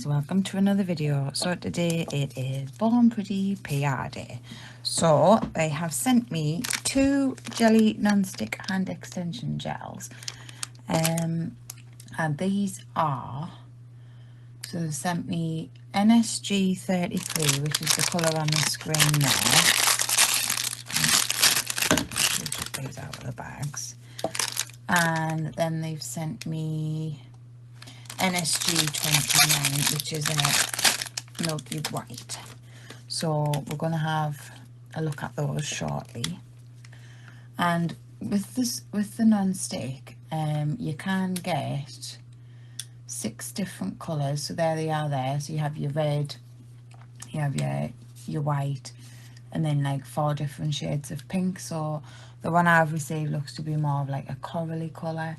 welcome to another video. So today it is Born Pretty PR Day. So they have sent me 2 jelly non-stick hand extension gels, and these are, so they've sent me NSG 33, which is the colour on the screen there. Take these out of the bags. And then they've sent me NSG 29, which is a milky white. So we're going to have a look at those shortly. And with the non-stick, you can get 6 different colours. So there they are there. So you have your red, you have your white, and then like 4 different shades of pink. So the one I've received looks to be more of like a corally colour,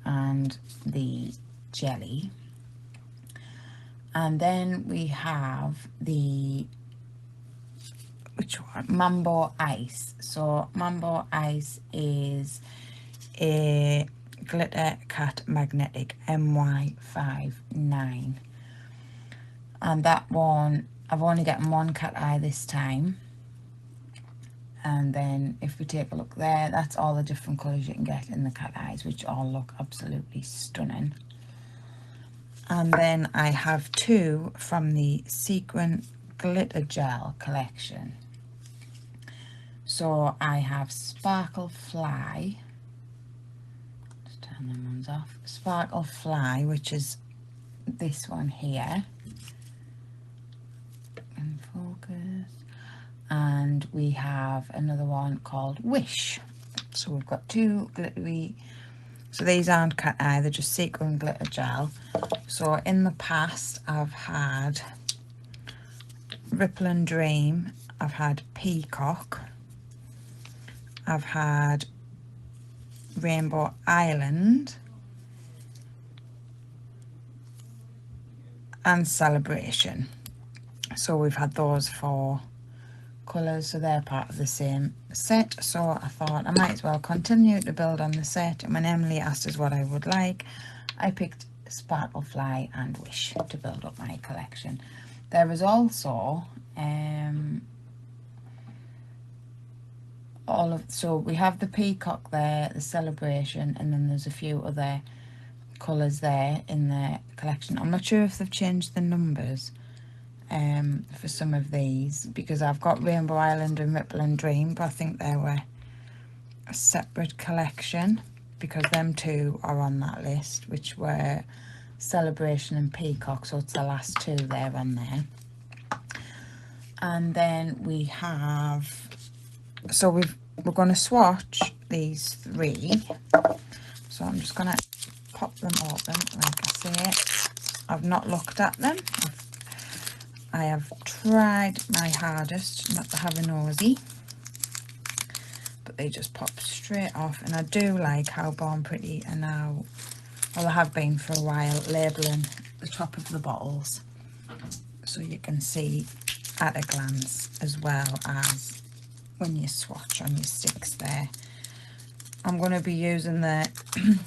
and the jelly. And then we have the, which one, Mambo Ice. So Mambo Ice is a glitter cat magnetic MY59, and that one I've only gotten 1 cat eye this time. And then if we take a look there, that's all the different colours you can get in the cat eyes, which all look absolutely stunning. And then I have 2 from the Sequin glitter gel collection. So I have Sparkle Fly, just turn them ones off, Sparkle Fly, which is this one here, in focus. And we have another one called Wish. So we've got 2 glittery, so these aren't cat eye, they're just sequin glitter gel. So in the past I've had Ripple and Dream, I've had Peacock, I've had Rainbow Island and Celebration. So we've had those 4 colours, so they're part of the same set. So I thought I might as well continue to build on the set, and when Emily asked us what I would like, I picked Sparkle Fly and Wish to build up my collection. There is also so we have the Peacock there, the Celebration, and then there's a few other colours there in the collection. I'm not sure if they've changed the numbers for some of these, because I've got Rainbow Island and Ripple and Dream, but I think they were a separate collection, because them 2 are on that list, which were Celebration and Peacock. So it's the last 2 there on there. And then we have, so we're going to swatch these 3. So I'm just going to pop them open. Like I say, I've not looked at them. I have tried my hardest not to have a nosy, but they just pop straight off. And I do like how Born Pretty are now, well, I have been for a while, labelling the top of the bottles, so you can see at a glance, as well as when you swatch on your sticks there. I'm going to be using the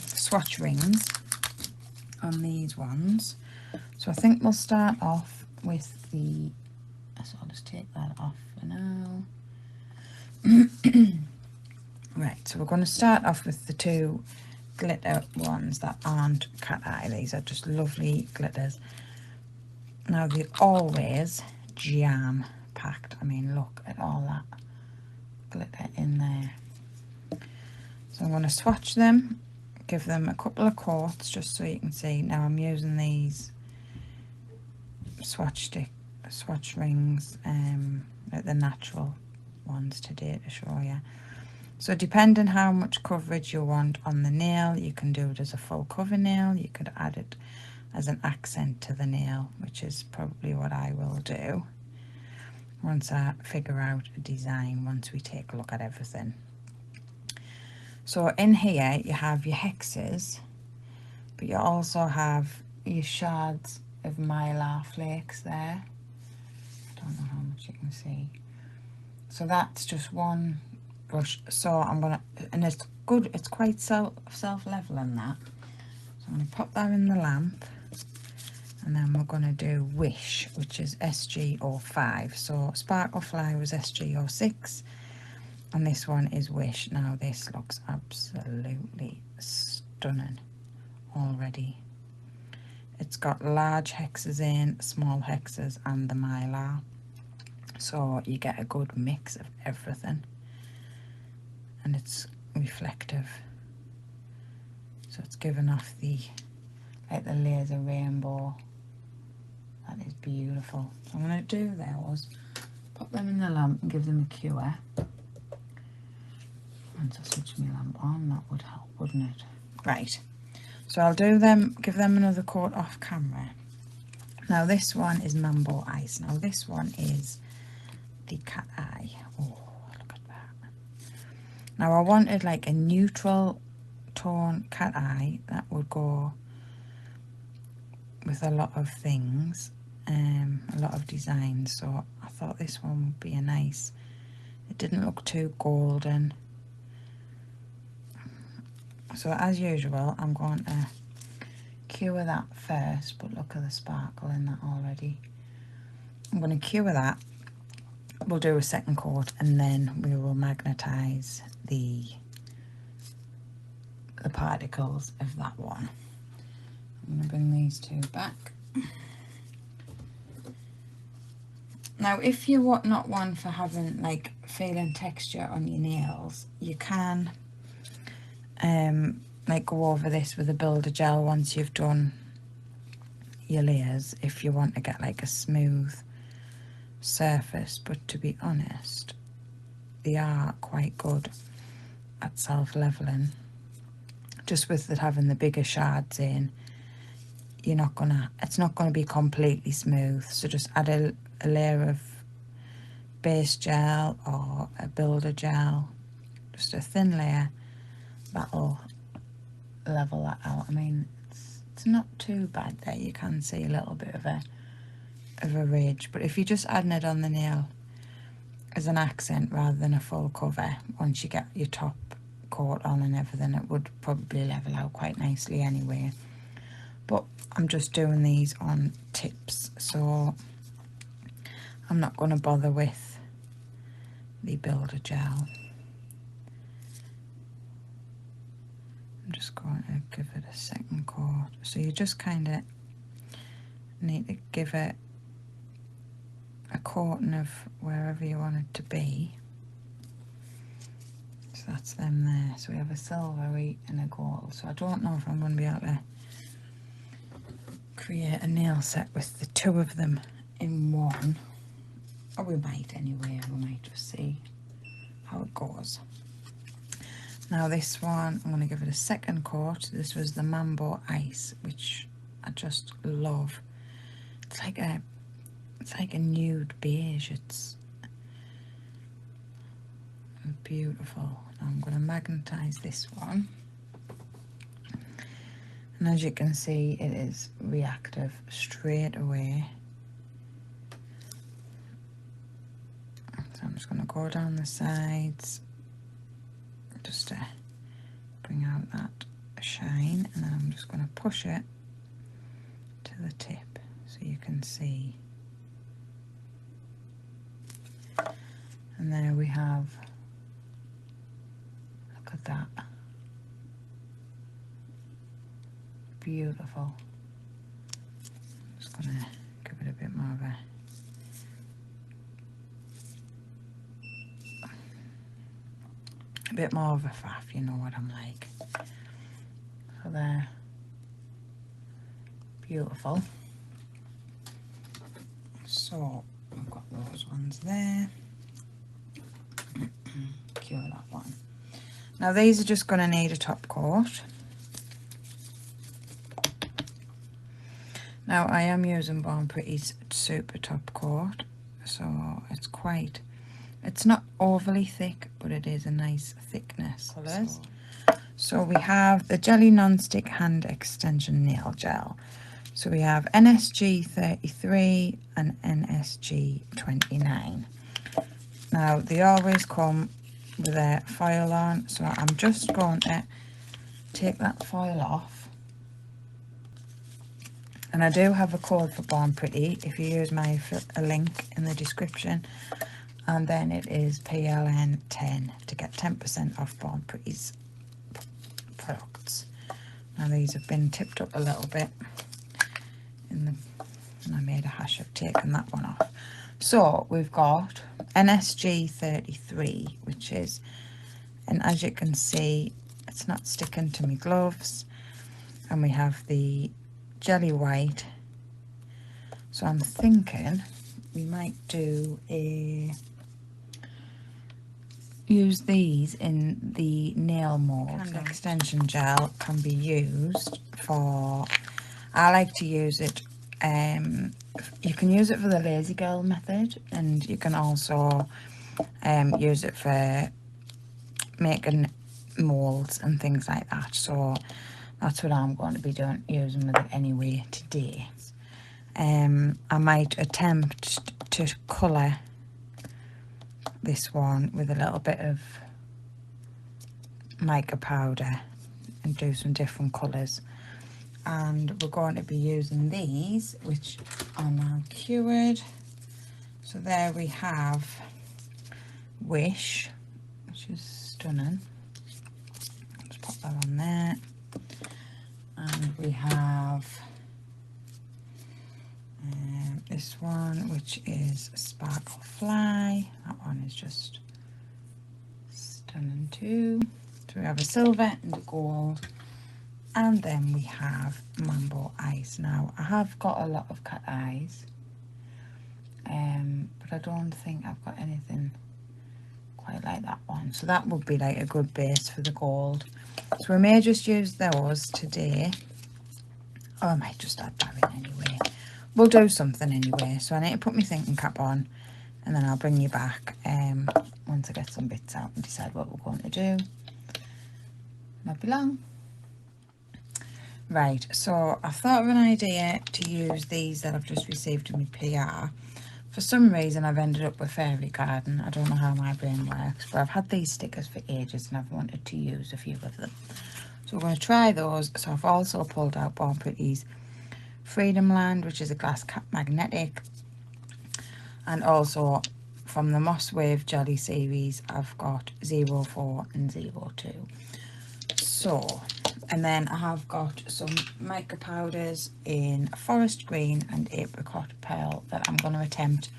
swatch rings on these ones. So I think we'll start off with the, so I'll just take that off for now. Right, so we're going to start off with the 2 glitter ones that aren't cat eye. These are just lovely glitters. Now they're always jam packed. I mean, look at all that glitter in there. So I'm going to swatch them, give them a couple of coats just so you can see. Now I'm using these swatch rings, like the natural ones today to show you. So depending how much coverage you want on the nail, you can do it as a full cover nail. You could add it as an accent to the nail, which is probably what I will do once I figure out a design, once we take a look at everything. So in here you have your hexes, but you also have your shards of mylar flakes there. I don't know how much you can see. So that's just one brush. So I'm gonna, and it's good, it's quite self-leveling that. So I'm gonna pop that in the lamp, And then we're going to do Wish, which is SG05. So Sparkle Fly was SG06, and this one is Wish. Now this looks absolutely stunning already. It's got large hexes in, small hexes, and the mylar. So you get a good mix of everything. And it's reflective. So it's giving off the, like the laser rainbow. That is beautiful. So I'm going to do those, put them in the lamp and give them a cure. Once I switch my lamp on, that would help, wouldn't it? Right. So I'll do them, give them another coat off camera. Now this one is Mambo Ice. Now this one is the cat eye. Oh, look at that. Now I wanted like a neutral tone cat eye that would go with a lot of things, a lot of designs. So I thought this one would be a nice, it didn't look too golden. So as usual, I'm going to cure that first, but look at the sparkle in that already. I'm going to cure that. We'll do a second coat and then we will magnetize the particles of that one. I'm going to bring these two back. Now if you're not one for having like feeling texture on your nails, you can like go over this with a builder gel once you've done your layers if you want to get like a smooth surface. But to be honest, they are quite good at self-leveling. Just with it having the bigger shards in, you're not gonna, it's not gonna be completely smooth. So just add a layer of base gel or a builder gel, just a thin layer, that'll level that out. I mean, it's not too bad there. You can see a little bit of a ridge, but if you're just adding it on the nail as an accent rather than a full cover, once you get your top coat on and everything, it would probably level out quite nicely anyway. But I'm just doing these on tips, so I'm not going to bother with the builder gel. I'm just going to give it a second coat. So you just kind of need to give it a coating of wherever you want it to be. So that's them there. So we have a silvery and a gold. So I don't know if I'm going to be able to create a nail set with the two of them in one. Or we might anyway, we might just see how it goes. Now this one, I'm going to give it a second coat. This was the Mambo Ice, which I just love. It's like a nude beige. It's beautiful. Now I'm going to magnetize this one. And as you can see, it is reactive straight away. So I'm just going to go down the sides just to bring out that shine, and then I'm just going to push it to the tip so you can see. And there we have, look at that, beautiful. I'm just going to give it a bit more of a faff, you know what I'm like. So there, beautiful. So I've got those ones there. Cure that one. Now these are just going to need a top coat. Now I am using Born Pretty's super top coat, so it's not overly thick, but it is a nice thickness. Colours. So we have the Jelly Non-Stick Hand Extension Nail Gel. So we have NSG 33 and NSG 29. Now they always come with a foil on, so I'm just going to take that foil off And I do have a code for Born Pretty if you use a link in the description. And then it is PLN10 to get 10% off Born Pretty's products. Now these have been tipped up a little bit and I made a hash of taking that one off. So we've got NSG 33, which is, and as you can see, it's not sticking to my gloves. And we have the jelly white. So I'm thinking we might use these in the nail mold. Extension gel can be used for, I like to use it, you can use it for the lazy girl method, and you can also use it for making molds and things like that. So that's what I'm going to be using with it anyway today. I might attempt to colour this one with a little bit of mica powder and do some different colours. And we're going to be using these, which are now cured. So there we have Wish, which is stunning. Just pop that on there. And we have this one, which is Sparkle Fly. That one is just stunning too. So we have a silver and a gold. And then we have Mambo Ice. Now, I have got a lot of cat eyes, but I don't think I've got anything quite like that one. So that would be like a good base for the gold. So we may just use those today. Or I might just add that in anyway. We'll do something anyway. So I need to put my thinking cap on, and then I'll bring you back once I get some bits out and decide what we're going to do. Not be long. Right, so I thought of an idea to use these that I've just received in my PR. For some reason I've ended up with Fairy Garden. I don't know how my brain works, but I've had these stickers for ages and I've wanted to use a few of them. So we're going to try those. So I've also pulled out Born Pretty's Freedom Land, which is a glass cap magnetic. And also from the Moss Wave Jelly series, I've got 04 and 02. So, and then I have got some mica powders in Forest Green and Apricot Pearl that I'm going to attempt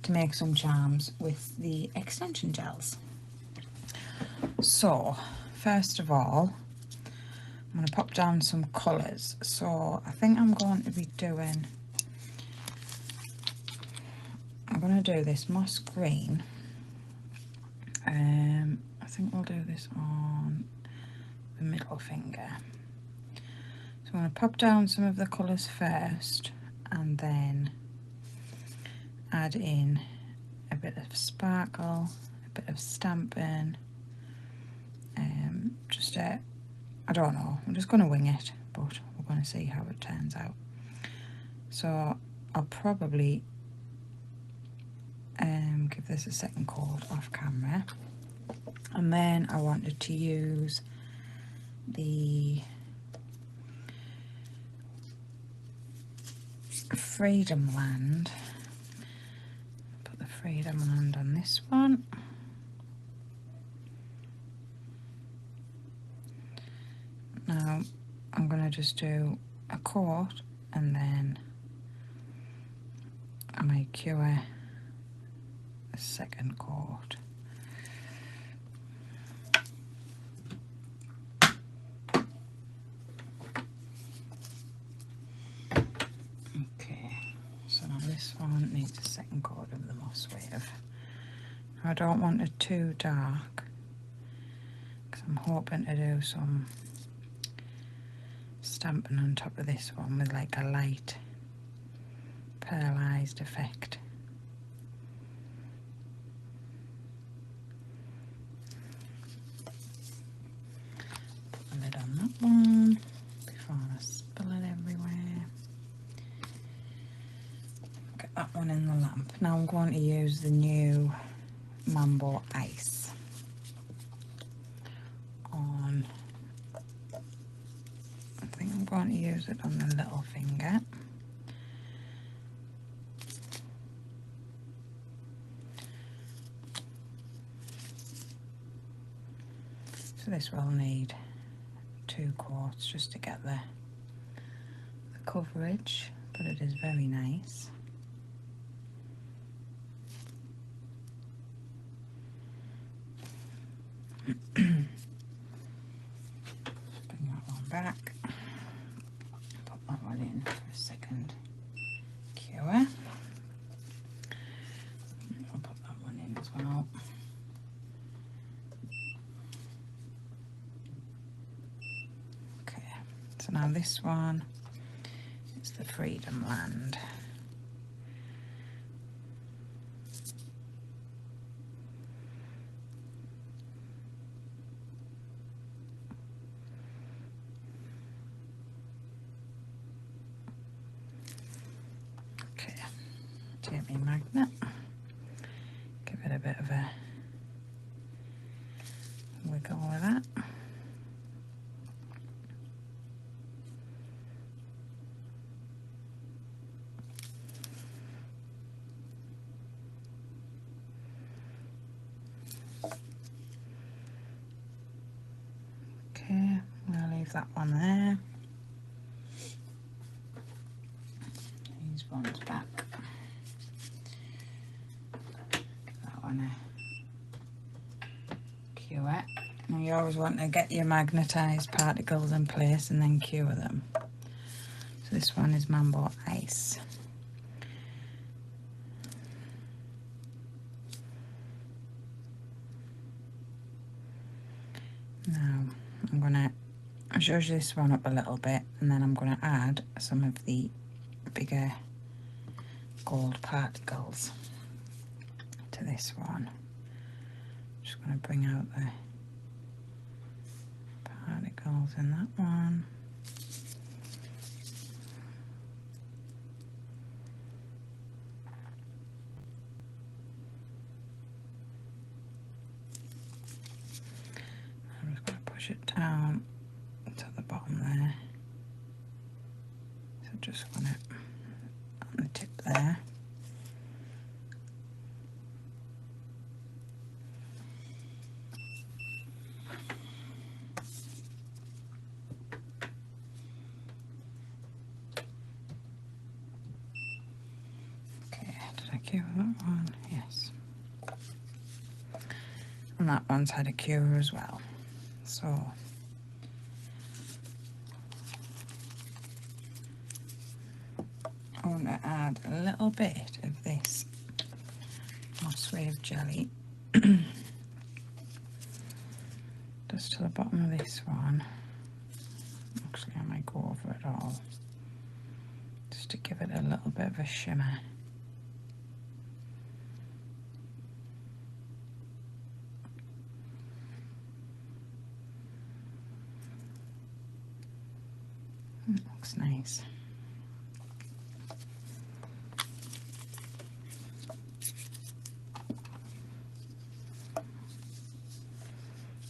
to make some charms with the extension gels. So, first of all, I'm going to pop down some colours. So, I think I'm going to be doing, I'm going to do this Moss Green. I think we'll do this on the middle finger. So I'm going to pop down some of the colours first and then add in a bit of sparkle, a bit of stamping, I don't know, I'm just going to wing it, but we're going to see how it turns out. So I'll probably give this a second coat off camera, and then I wanted to use the Freedom Land. Put the Freedom Land on this one. Now I'm going to just do a coat and then I might cure a second coat. This one needs a second coat of the Moss Wave. I don't want it too dark because I'm hoping to do some stamping on top of this one with like a light pearlized effect. Put the lid on that one before I spill it everywhere. That one in the lamp. Now I'm going to use the new Mambo Ice on, I think I'm going to use it on the little finger. So this will need 2 coats just to get the coverage, but it is very nice. Bring that one back, put that one in for a second cure. I'll put that one in as well. Okay, so now this one is the Freedom Land. Take my magnet, give it a bit of a wiggle with that. Okay, I'll leave that one there. These ones back. Cure. Now you always want to get your magnetised particles in place and then cure them. So this one is Mambo Ice. Now I'm going to zhuzh this one up a little bit, and then I'm going to add some of the bigger gold particles to this one. Just going to bring out the particles in that one. I'm just going to push it down to the bottom there. So just going to on the tip there. Cure that one, yes. And that one's had a cure as well. So I'm going to add a little bit of this moss wave jelly just to the bottom of this one. Actually, I might go over it all just to give it a little bit of a shimmer. It looks nice.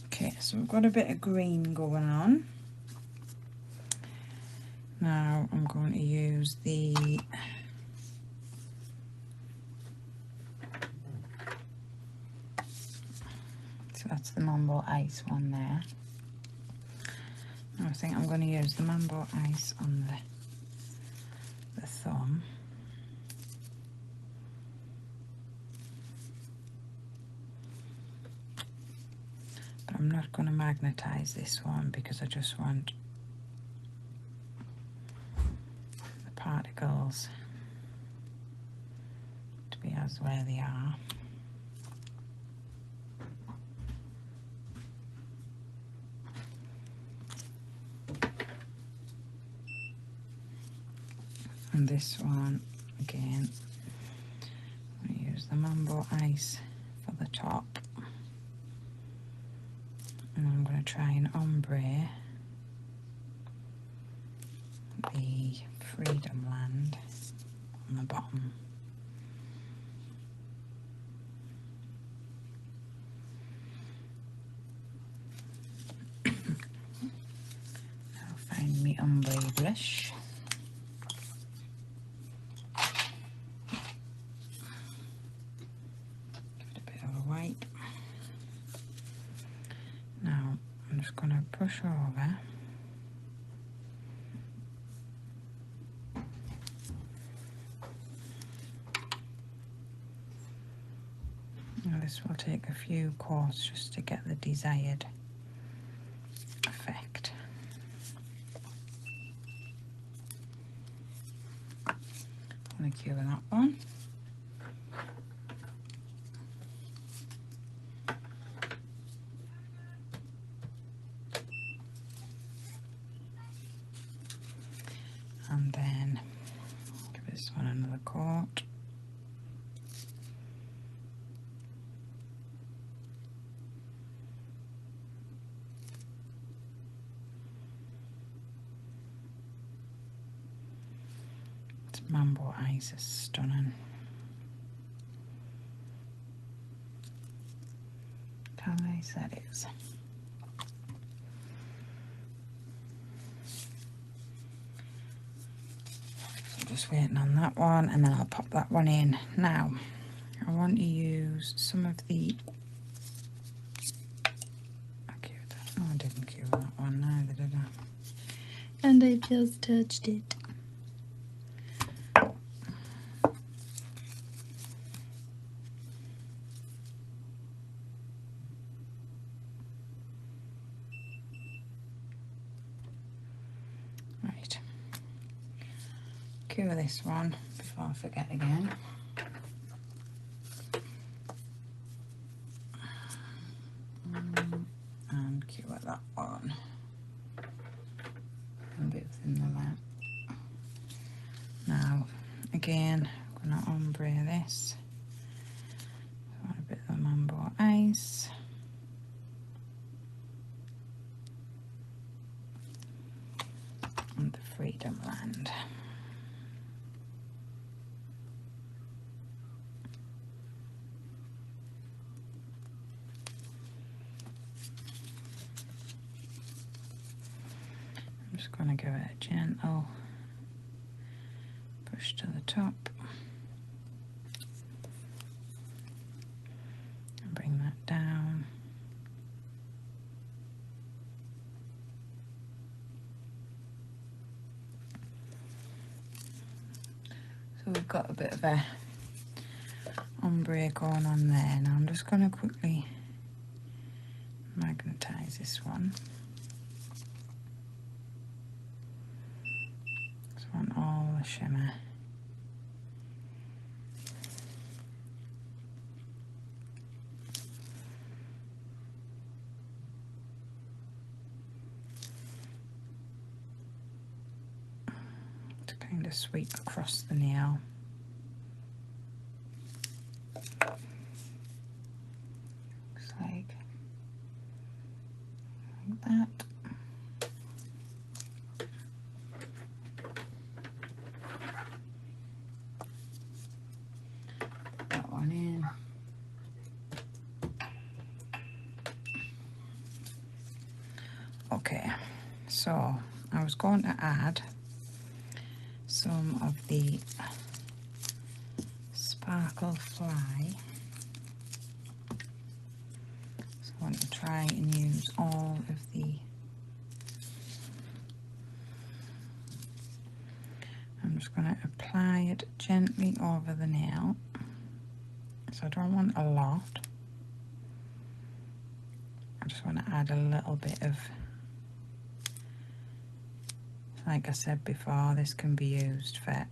Okay, so we've got a bit of green going on. Now I'm going to use the that's the Mambo Ice one there. I think I'm going to use the Mambo Ice on the thumb. But I'm not going to magnetise this one because I just want the particles to be as where they are. And this one again, I'm going to use the Mambo Ice for the top, and I'm going to try and ombre the Freedom Land on the bottom. Now find me ombre brush. I'm just going to push over. Now this will take a few coats just to get the desired effect. I'm going to cure that one. And then give this one another coat. This Mambo ice is stunning. How nice that is. Just waiting on that one, and then I'll pop that one in. Now I want to use some of the oh, I didn't cue that one neither, did I? And I just touched it. Right, cure this one before I forget again. And cure that one. A bit within the lap. Now, again, I'm going to ombre this. I want a bit of the Mambo ice. And the Freedom Land. I'm just going to give it a gentle push to the top and bring that down. So we've got a bit of a ombre going on there. Now I'm just going to quickly magnetize this one. So I want all the shimmer. To kind of sweep across the nail. Looks like that. That one in. Okay, so I was going to add some of the Sparkle Fly. So I want to try and use all of the, I'm just going to apply it gently over the nail. So I don't want a lot. I just want to add a little bit of, like I said before, this can be used for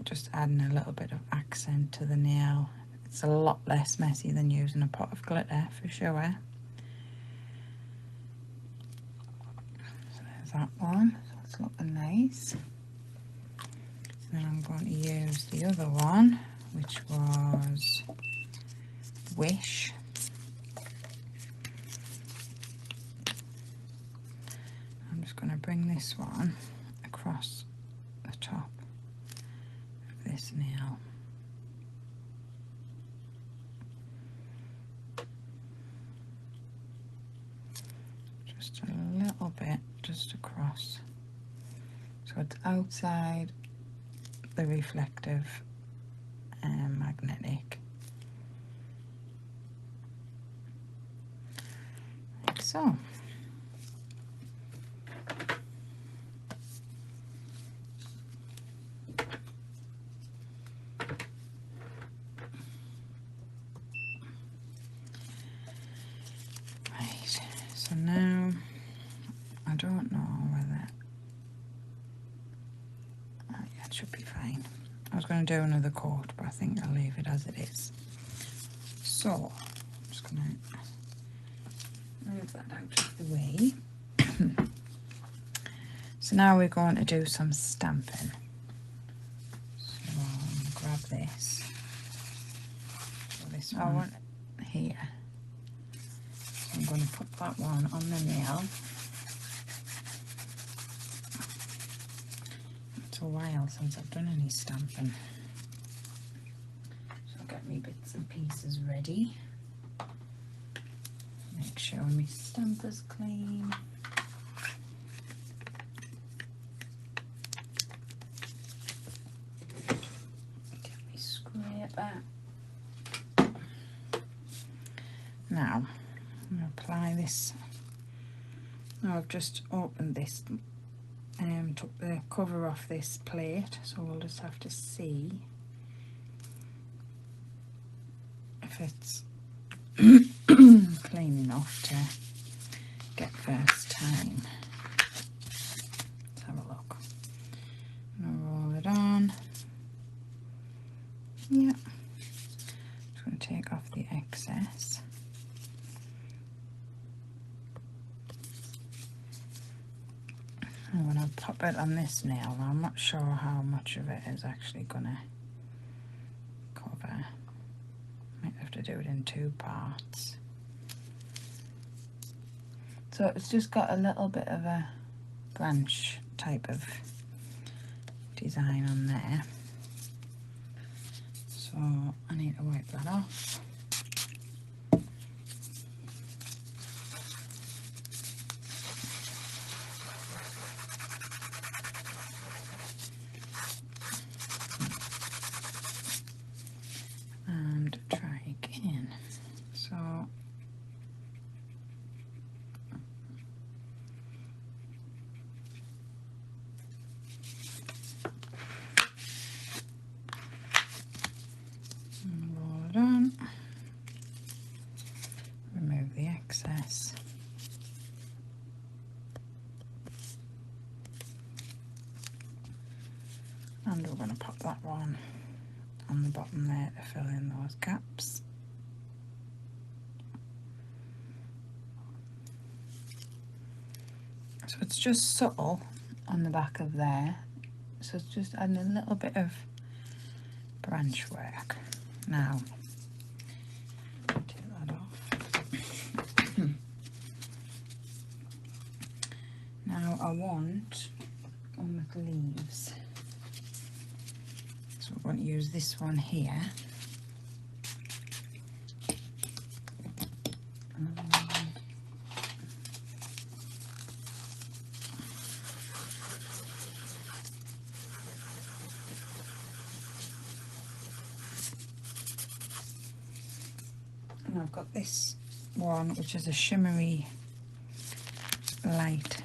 just adding a little bit of accent to the nail. It's a lot less messy than using a pot of glitter for sure. So there's that one, so it's looking nice. And then I'm going to use the other one, which was Wish. I'm just going to bring this one across the top of this nail. Just a little bit, just across. So it's outside the reflective and magnetic. so. Right, so now I don't know whether, oh yeah, it should be fine. I was going to do another coat, but I think I'll leave it as it is. So I'm just going to move that out of the way. So now we're going to do some stamping. So I'm going to grab this. So this one I want here. So I'm going to put that one on the nail. It's a while since I've done any stamping. So I'll get me bits and pieces ready. Make sure my stamper's clean. Get me scraper. Now I'm going to apply this. Now I've just opened this, took the cover off this plate, so we'll just have to see if it's clean enough to get first time. Let's have a look. I'm gonna roll it on. Yeah. Just going to take off the excess. I'm going to pop it on this nail. I'm not sure how much of it is actually going to cover. Might have to do it in 2 parts. So it's just got a little bit of a branch type of design on there. So I need to wipe that off. And try again. So roll it on, remove the excess. And we're going to pop that one on the bottom there to fill in those gaps. So it's just subtle on the back of there. So it's just adding a little bit of branch work. Now, take that off. Now I want one with leaves. So we're going to use this one here. And I've got this one, which is a shimmery light.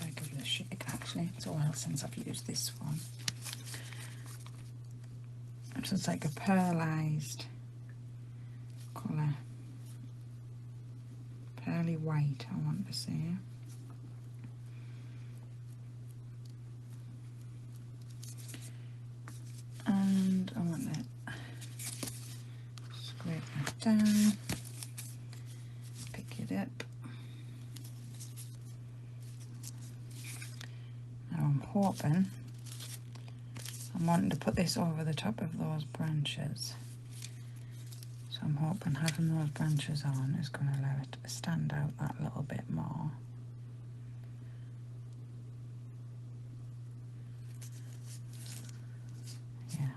I'll give it a shake actually. It's a while since I've used this one. So it's like a pearlized colour. Pearly white, I want to say. And I want to scrape that down, pick it up. Now I'm hoping, I'm wanting to put this over the top of those branches. So I'm hoping having those branches on is going to allow it to stand out that little bit more. Yeah.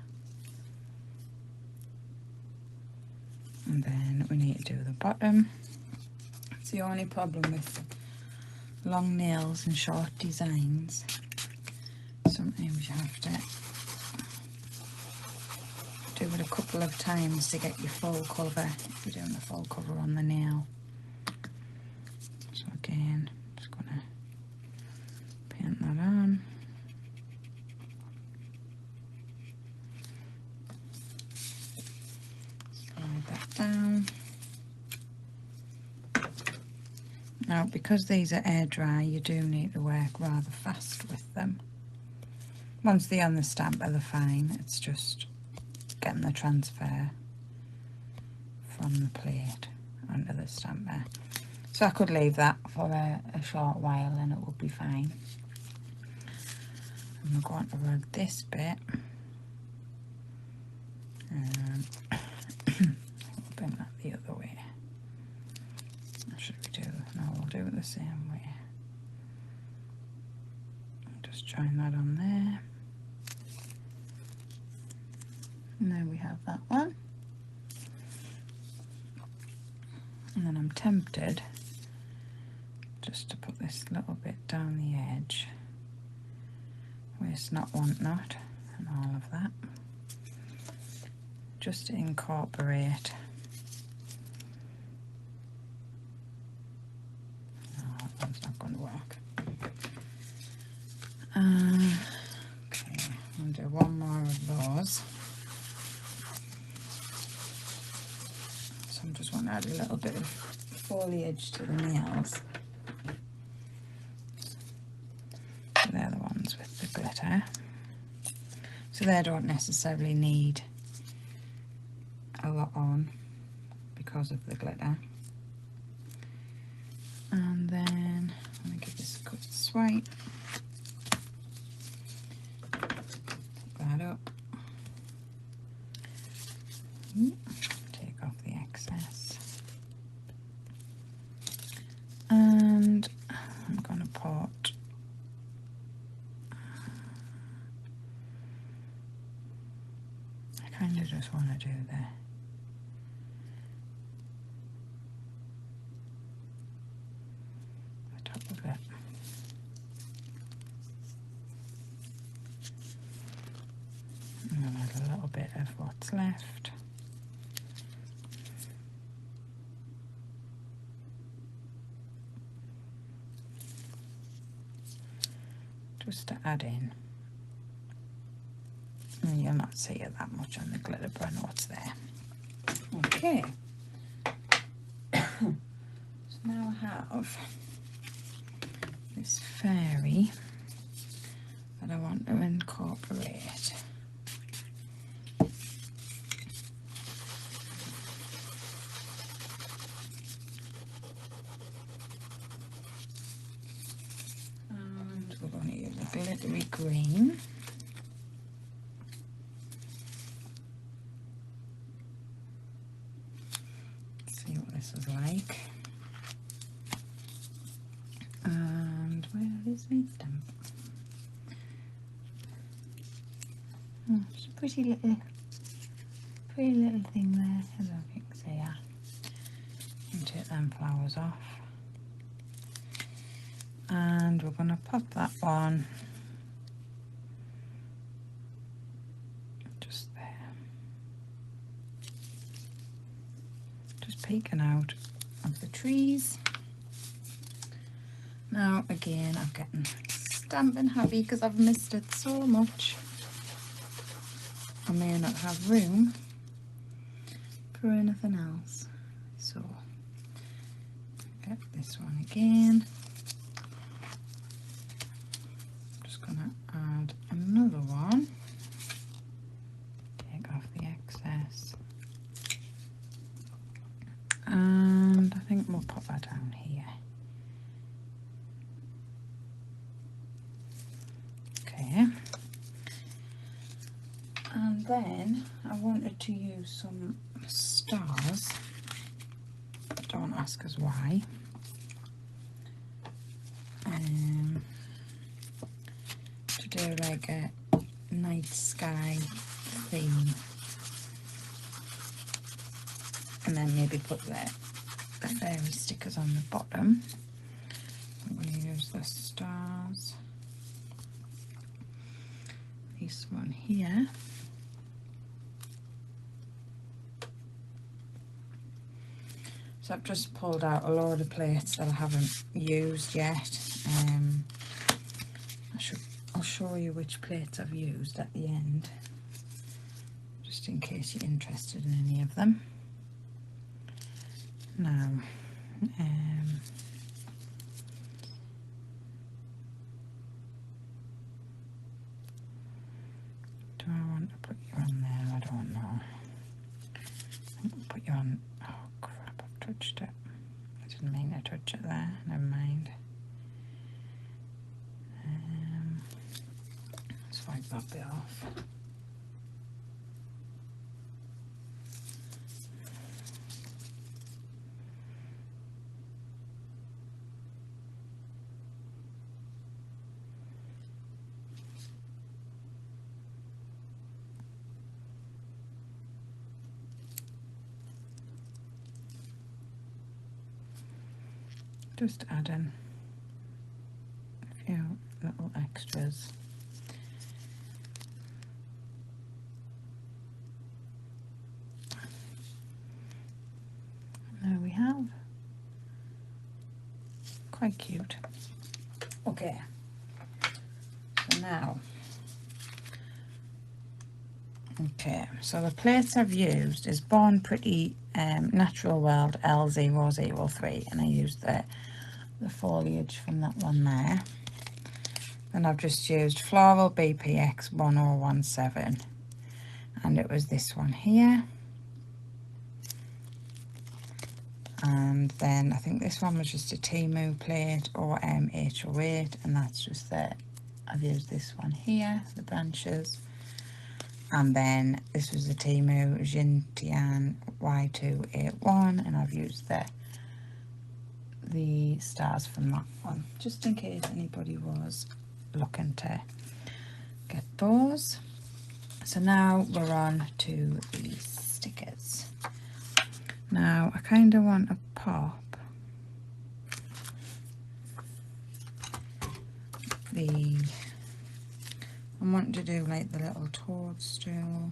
And then we need to do the bottom. It's the only problem with long nails and short designs. Sometimes you have to do it a couple of times to get your full cover if you're doing a full cover on the nail. in. Just gonna paint that on. Slide that down. Now, because these are air dry, you do need to work rather fast with them. Once they're on the stamper, they're fine. It's just getting the transfer from the plate onto the stamper. So I could leave that for a short while and it would be fine. I'm going to rub this bit and bring that the other way. What should we do? No, we'll do it the same way. Just join that on there. And there we have that one. And then I'm tempted just to put this little bit down the edge. Waste not, want not, and all of that. Just to incorporate. Oh, that one's not going to work. Okay, I'll do one more of those. So I just want to add a little bit of foliage to the nails. So they're the ones with the glitter. So they don't necessarily need a lot on because of the glitter. And then I'm going to give this a quick swipe. Pick that up. Take off the excess. And I'm going to put I kind of just want to do the top of it. And then add a little bit of what's left. Just to add in. And you'll not see it that much on the glitter, but I know it's there. Okay. So now I have this fairy that I want to incorporate. And we're going to use a glittery green. See what this is like. And where is my stamp? Oh, it's a pretty little thing there. I don't know if you can see that. And take them flowers off. And we're going to pop that one just there. Just peeking out of the trees. Now again I'm getting stamping happy because I've missed it so much. I may not have room for anything else. So get this one again. I'm just gonna add another one. Take off the excess. And I think we'll pop that down here. Okay. And then I wanted to use some stars. Don't ask us why. To do like a night sky theme. And then maybe put the fairy stickers on the bottom. I'm going to use the stars. This one here. So I've just pulled out a load of plates that I haven't used yet. I'll show you which plates I've used at the end, just in case you're interested in any of them. Now, do I want to put you on there? I don't know. I think we'll put you on. Oh crap, I've touched it. I didn't mean to touch it there. Never mind. Let's wipe that bit off. Just add in a few little extras. And there we have. Quite cute. Okay, so now, so the plates I've used is Born Pretty Natural World L003, and I used the foliage from that one there. Then I've just used Floral BPX 1017, and it was this one here. And then I think this one was just a Timu plate or H08, and that's just that. I've used this one here, the branches. And then this was a Timu Jintian Y281, and I've used the stars from that one, just in case anybody was looking to get those. So now we're on to the stickers. Now I kind of want to pop I want to do like the little toadstool,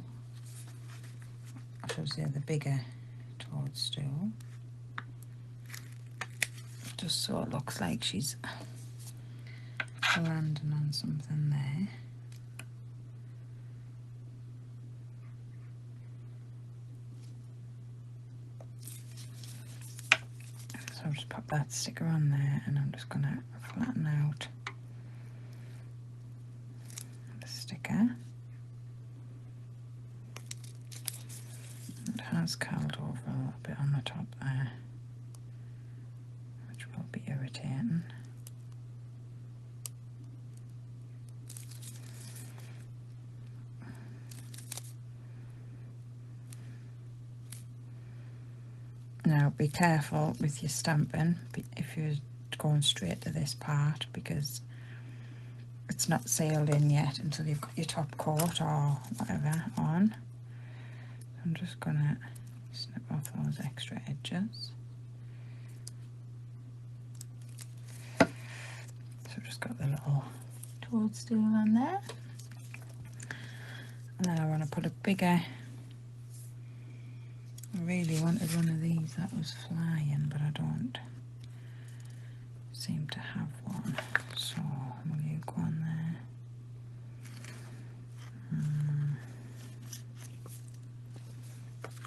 I should say the bigger toadstool, just so it looks like she's landing on something there. So I'll just pop that sticker on there, and I'm just going to flatten out the sticker. It has curled over a little bit on the top there, which will be irritating. Now be careful with your stamping if you're going straight to this part, because it's not sealed in yet until you've got your top coat or whatever on. I'm just gonna snip off those extra edges. So I've just got the little toadstool on there, and then I want to put a bigger, I really wanted one of these that was flying, but I don't seem to have one. So will you go on there?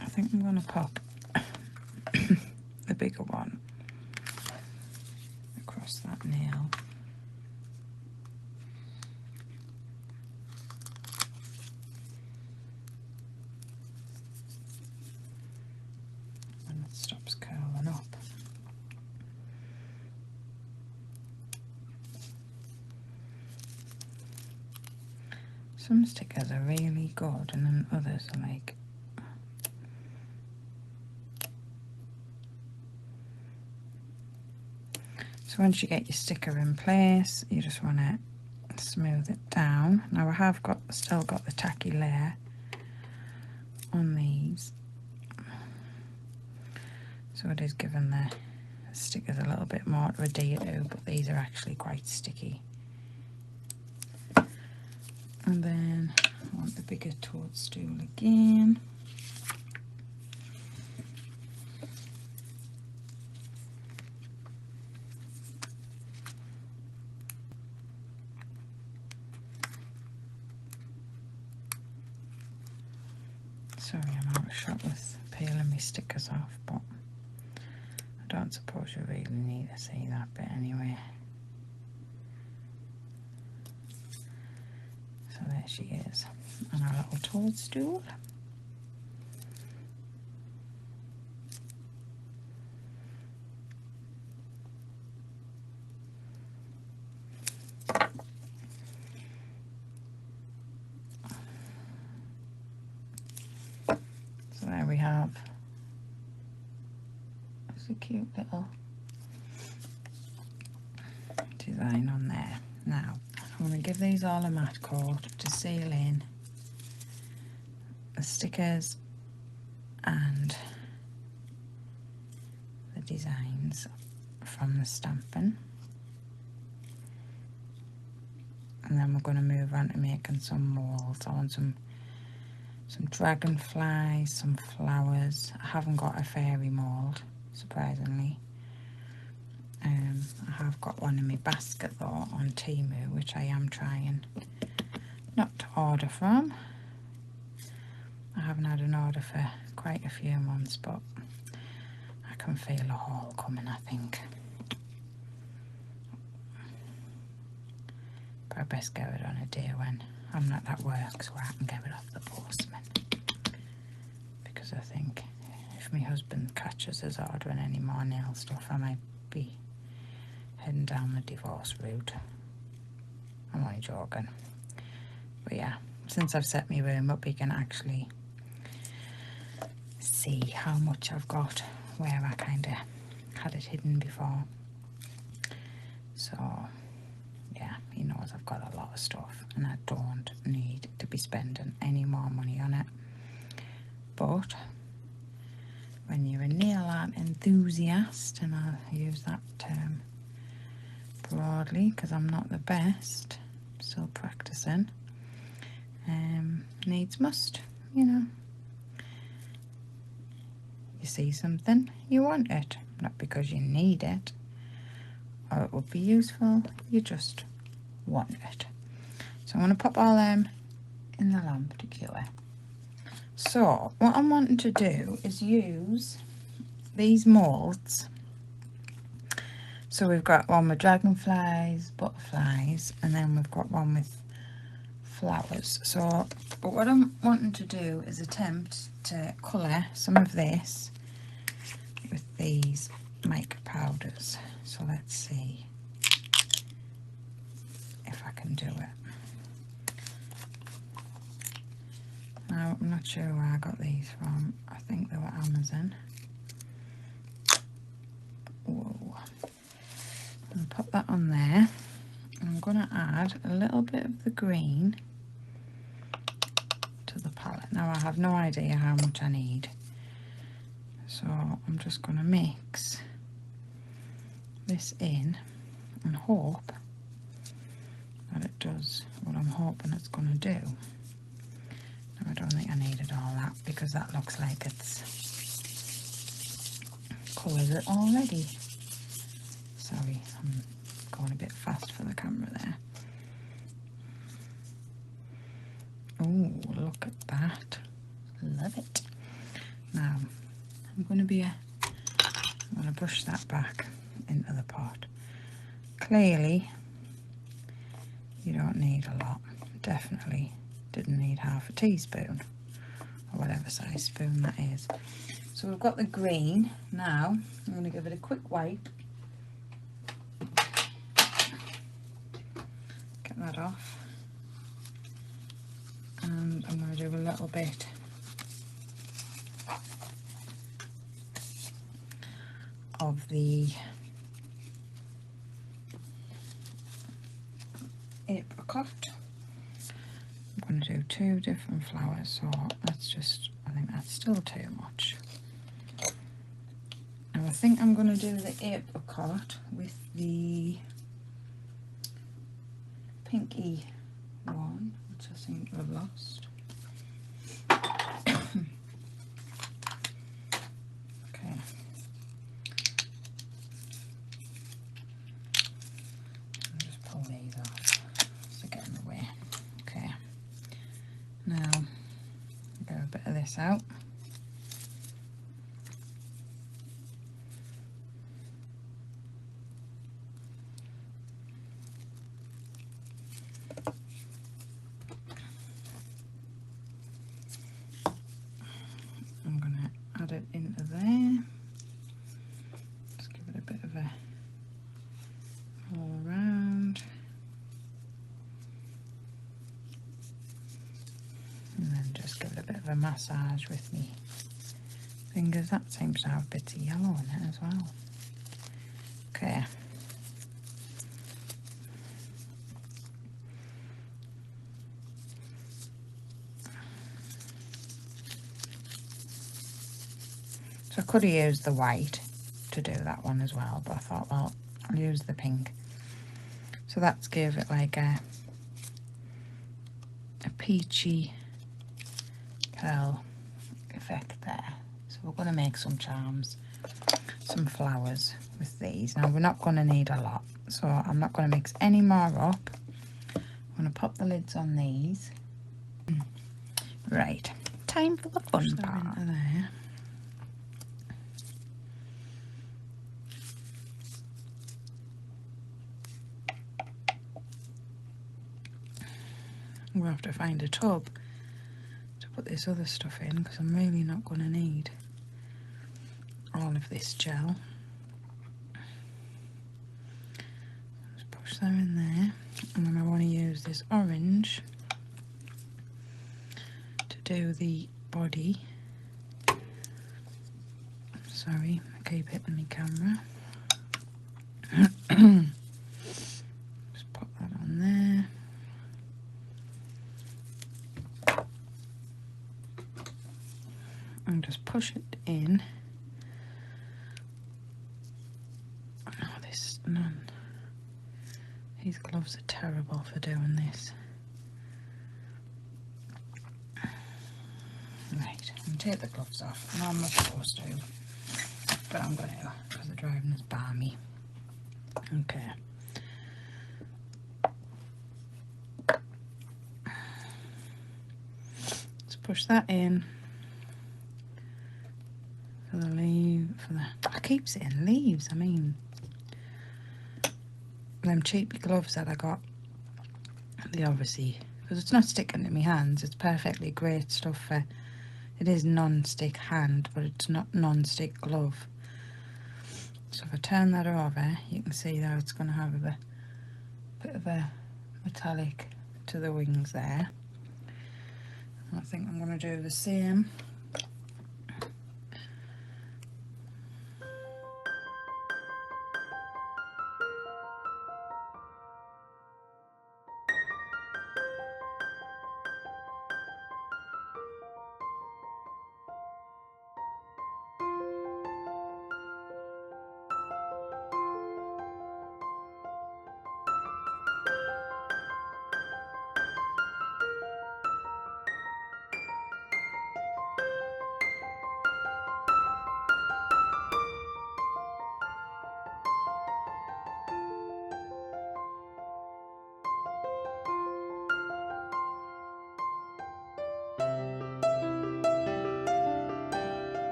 I think I'm going to pop the bigger one across that nail. And it stops curling up. Some stickers are really good, and then others are like, so once you get your sticker in place, you just want to smooth it down. Now I have still got the tacky layer on these, so it is giving the stickers a little bit more to adhere to, but these are actually quite sticky. And then I want the bigger toadstool again. Sorry, I'm out of shot with peeling my stickers off, but I don't suppose you really need to see that bit anyway. So there she is, on our little toadstool. So there we have. It's a cute little design on there. Now, I'm going to give these all a matte coat to seal in the stickers and the designs from the stamping. And then we're going to move on to making some molds. I want some dragonflies, some flowers. I haven't got a fairy mould, surprisingly. I have got one in my basket though on Temu, which I am trying not to order from. I haven't had an order for quite a few months, but I can feel a haul coming, I think. But I best get it on a day when I'm not at work, so I can get it off the postman. Because I think if my husband catches us ordering any more nail stuff, I might be heading down the divorce route. I'm only joking. But yeah, since I've set my room up, you can actually see how much I've got where I kind of had it hidden before. So yeah, he knows I've got a lot of stuff and I don't need to be spending any more money on it. But when you're a nail art enthusiast, and I'll use that term broadly because I'm not the best, still practicing, needs must, you know. You see something, you want it, not because you need it or it would be useful, you just want it. So I'm going to pop all them in the lamp to cure. So what I'm wanting to do is use these moulds. So we've got one with dragonflies, butterflies, and then we've got one with flowers. So but what I'm wanting to do is attempt to colour some of this with these mica powders. So let's see if I can do it. Now, I'm not sure where I got these from. I think they were Amazon. Whoa. I'll put that on there. I'm going to add a little bit of the green to the palette. Now, I have no idea how much I need. So I'm just going to mix this in and hope that it does what I'm hoping it's going to do. I don't think I needed all that because that looks like it's coloured it already. Sorry, I'm going a bit fast for the camera there. Oh, look at that. Love it. Now, I'm going to push that back into the pot. Clearly, you don't need a lot. Definitely didn't need half a teaspoon or whatever size spoon that is. So we've got the green. Now I'm going to give it a quick wipe, get that off, and I'm going to do a little bit of the apricot. I'm going to do 2 different flowers, so that's just, I think that's still too much. Now I think I'm going to do the apricot with the pinky one, which I seem to have lost. Okay. I'll just pull these off to get in the way. Okay. Now, go a bit of this this out. I'm going to add it into there. Just give it a bit of a all around. And then just give it a bit of a massage with me fingers. That seems to have bits of yellow in it as well. Okay. So I could have used the white to do that one as well, but I thought, well, I'll use the pink. So that's give it like a peachy pearl effect there. So we're going to make some charms, some flowers with these. Now we're not going to need a lot, so I'm not going to mix any more up. I'm going to pop the lids on these. Right, time for the fun part. Into there. We'll have to find a tub to put this other stuff in, because I'm really not going to need all of this gel. Just push that in there, and then I want to use this orange to do the body. Sorry, I keep hitting my camera. Just pop that on there. And just push it in. Oh, this none. These gloves are terrible for doing this. Right, I'm gonna take the gloves off. No, I'm not supposed to, but I'm going to, because the driving is balmy. Okay. Let's push that in. For the leaf, I keep saying leaves, I mean them cheap gloves that I got. They obviously, because it's not sticking to my hands, it's perfectly great stuff for, it is non-stick hand, but it's not non-stick glove. So if I turn that over, you can see that it's going to have a bit of a metallic to the wings there. I think I'm going to do the same.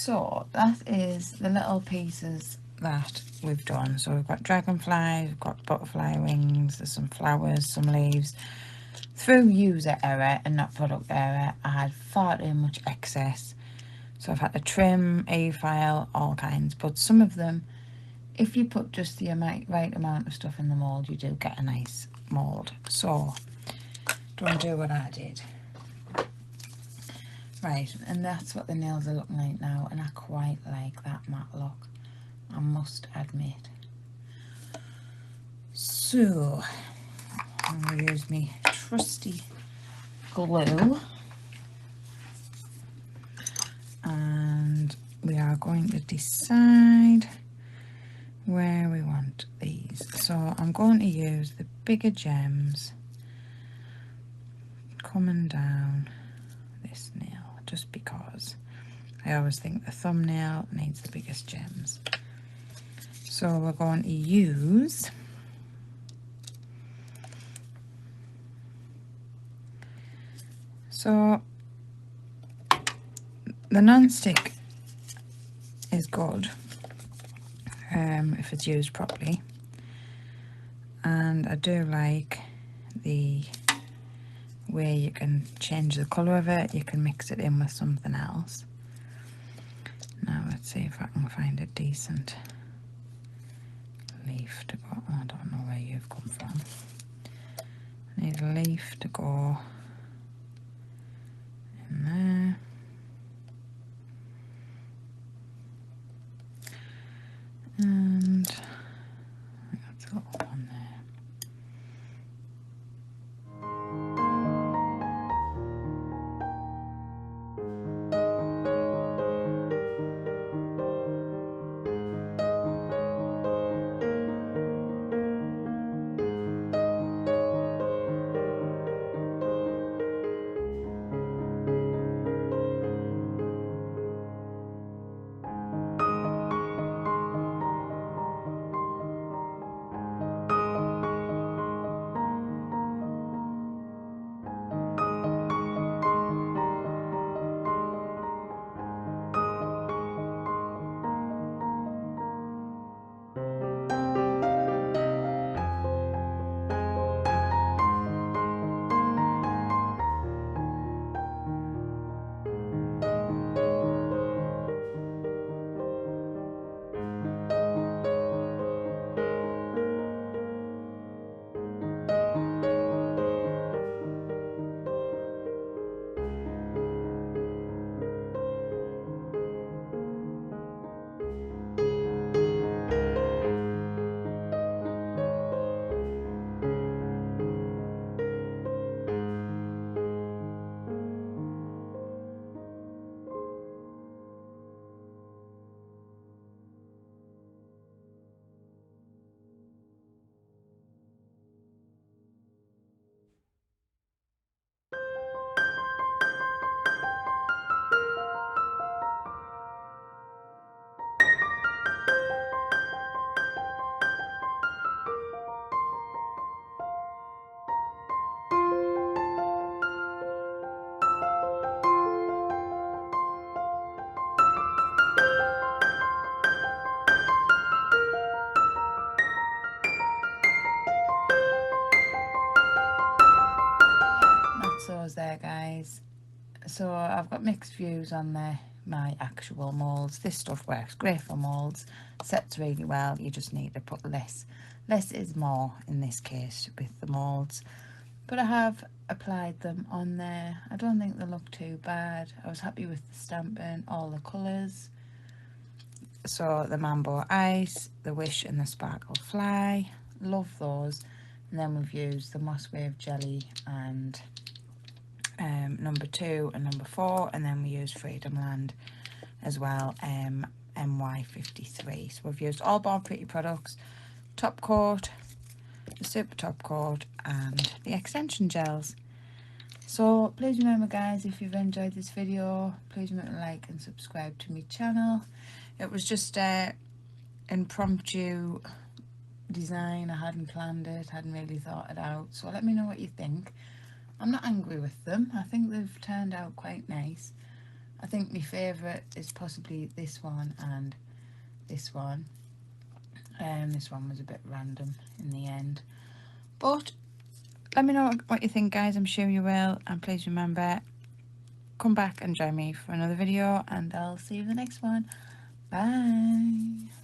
So that is the little pieces that we've done. So we've got dragonflies, we've got butterfly wings, there's some flowers, some leaves. Through user error and not product error, I had far too much excess, so I've had to trim, e-file, all kinds. But some of them, if you put just the right amount of stuff in the mould, you do get a nice mould. So don't do what I did. Right, and that's what the nails are looking like now, and I quite like that matte look, I must admit. So I'm going to use my trusty glue, and we are going to decide where we want these. So I'm going to use the bigger gems coming down this nail, just because I always think the thumbnail needs the biggest gems. So we're going to use the non-stick is good if it's used properly, and I do like the way you can change the colour of it. You can mix it in with something else. Now let's see if I can find a decent leaf to go. I don't know where you've come from. I need a leaf to go in there. And that's a little one there. That's those there, guys. So I've got mixed views on my actual moulds. This stuff works great for moulds, sets really well. You just need to put less is more in this case with the moulds, but I have applied them on there. I don't think they look too bad. I was happy with the stamping, all the colours. So the Mambo Ice, the Wish and the Sparkle Fly, love those. And then we've used the Moss Wave Jelly and number 2 and number 4, and then we use Freedom Land as well, MY53. So we've used all Born Pretty products, top coat, the super top coat, and the extension gels. So please remember, guys, if you've enjoyed this video, please remember to like and subscribe to my channel. It was just an impromptu design. I hadn't planned it, hadn't really thought it out. So let me know what you think. I'm not angry with them. I think they've turned out quite nice. I think my favourite is possibly this one and this one. This one was a bit random in the end, but let me know what you think, guys. I'm sure you will, and please remember, come back and join me for another video, and I'll see you in the next one. Bye.